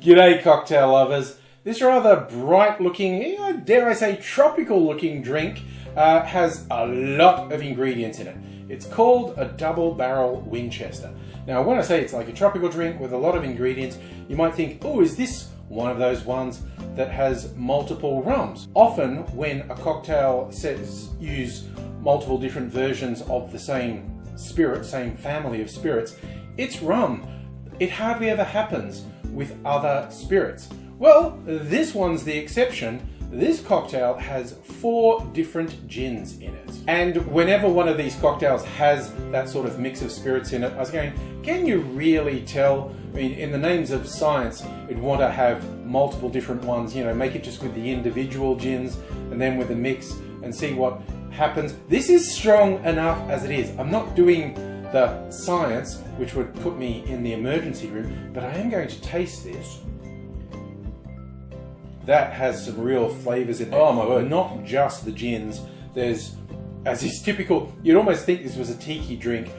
G'day cocktail lovers. This rather bright looking, dare I say tropical looking drink has a lot of ingredients in it. It's called a double barrel Winchester. Now when I say it's like a tropical drink with a lot of ingredients, you might think, oh, is this one of those ones that has multiple rums? Often when a cocktail says use multiple different versions of the same spirit, same family of spirits, it's rum. It hardly ever happens with other spirits. Well, this one's the exception. This cocktail has 4 different gins in it. And whenever one of these cocktails has that sort of mix of spirits in it, I was going, can you really tell? I mean, in the names of science, you'd want to have multiple different ones, make it just with the individual gins and then with the mix and see what happens. This is strong enough as it is. I'm not doing the science, which would put me in the emergency room, but I am going to taste this. That has some real flavours in it. Oh my word, not just the gins. There's, as is typical, you'd almost think this was a Tiki drink,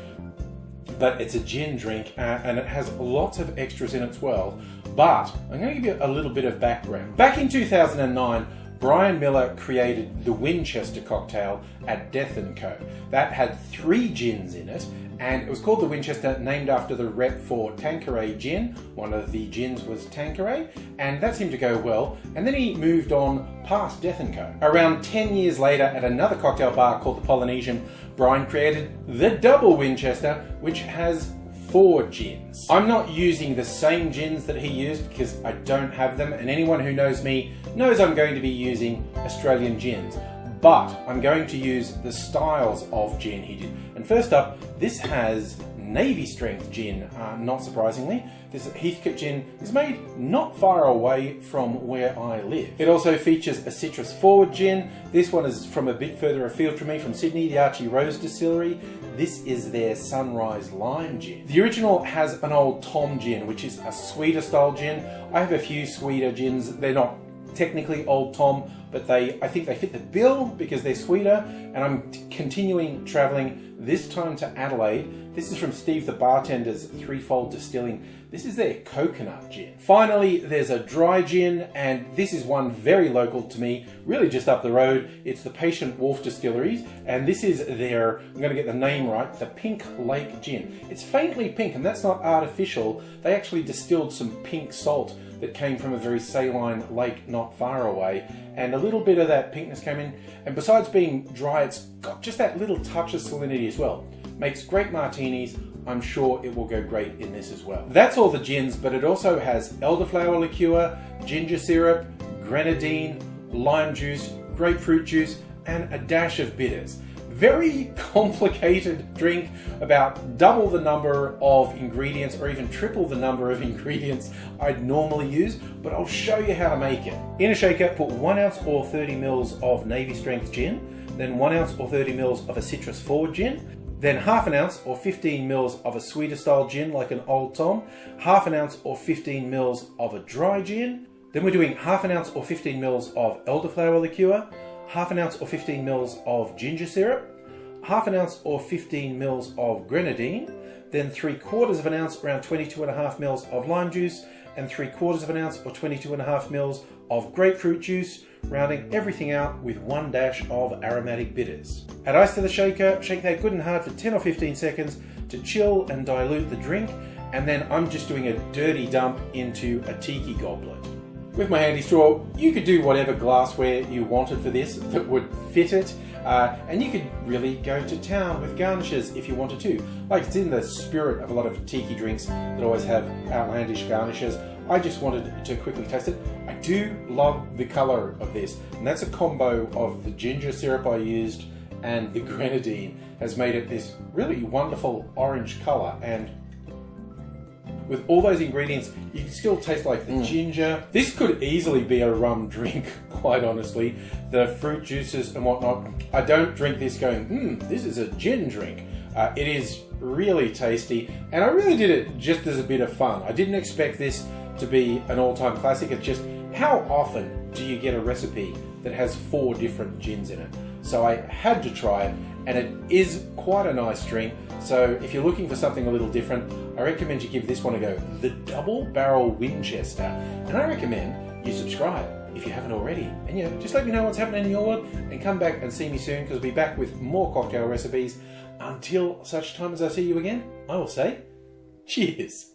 but it's a gin drink and it has lots of extras in it as well. But I'm going to give you a little bit of background. Back in 2009, Brian Miller created the Winchester cocktail at Death & Co. That had 3 gins in it, and it was called the Winchester, named after the rep for Tanqueray gin. One of the gins was Tanqueray, and that seemed to go well. And then he moved on past Death & Co. Around 10 years later, at another cocktail bar called the Polynesian, Brian created the Double Winchester, which has 4 gins. I'm not using the same gins that he used because I don't have them, and anyone who knows me knows I'm going to be using Australian gins, but I'm going to use the styles of gin he did. And first up, this has Navy strength gin, not surprisingly. This Heathcote gin is made not far away from where I live. It also features a citrus forward gin. This one is from a bit further afield from me, from Sydney, the Archie Rose Distillery. This is their Sunrise Lime gin. The original has an Old Tom gin, which is a sweeter style gin. I have a few sweeter gins. They're not technically Old Tom, but I think they fit the bill because they're sweeter. And I'm continuing traveling, this time to Adelaide. This is from Steve the Bartender's Threefold Distilling. This is their coconut gin. Finally, there's a dry gin, and this is one very local to me, really just up the road. It's the Patient Wolf Distilleries, and this is their, I'm going to get the name right, the Pink Lake Gin. It's faintly pink, and that's not artificial. They actually distilled some pink salt that came from a very saline lake not far away, and a little bit of that pinkness came in. And besides being dry, it's got just that little touch of salinity as well. Makes great martinis. I'm sure it will go great in this as well. That's all the gins, but it also has elderflower liqueur, ginger syrup, grenadine, lime juice, grapefruit juice, and a dash of bitters. Very complicated drink, about double the number of ingredients or even triple the number of ingredients I'd normally use, but I'll show you how to make it. In a shaker, put 1 ounce or 30 mils of Navy strength gin, then 1 ounce or 30 mils of a citrus forward gin, then half an ounce or 15 mils of a sweeter style gin like an Old Tom, half an ounce or 15 mils of a dry gin. Then we're doing half an ounce or 15 mils of elderflower liqueur, half an ounce or 15 mils of ginger syrup, half an ounce or 15 mils of grenadine, then 3/4 of an ounce, around 22.5 mils of lime juice, and 3/4 of an ounce or 22.5 mils of grapefruit juice, rounding everything out with 1 dash of aromatic bitters. Add ice to the shaker, shake that good and hard for 10 or 15 seconds to chill and dilute the drink, and then I'm just doing a dirty dump into a Tiki goblet. With my handy straw, you could do whatever glassware you wanted for this that would fit it, and you could really go to town with garnishes if you wanted to. Like, it's in the spirit of a lot of Tiki drinks that always have outlandish garnishes. I just wanted to quickly taste it. I do love the colour of this, and that's a combo of the ginger syrup I used and the grenadine has made it this really wonderful orange colour. And with all those ingredients, you can still taste like the ginger. This could easily be a rum drink, quite honestly. The fruit juices and whatnot. I don't drink this going, this is a gin drink. It is really tasty, and I really did it just as a bit of fun. I didn't expect this to be an all-time classic. It's just, how often do you get a recipe that has 4 different gins in it? So I had to try it, and it is quite a nice drink. So if you're looking for something a little different, I recommend you give this one a go. The Double Barrel Winchester. And I recommend you subscribe if you haven't already. And yeah, just let me know what's happening in your world, and come back and see me soon, because I'll be back with more cocktail recipes. Until such time as I see you again, I will say cheers.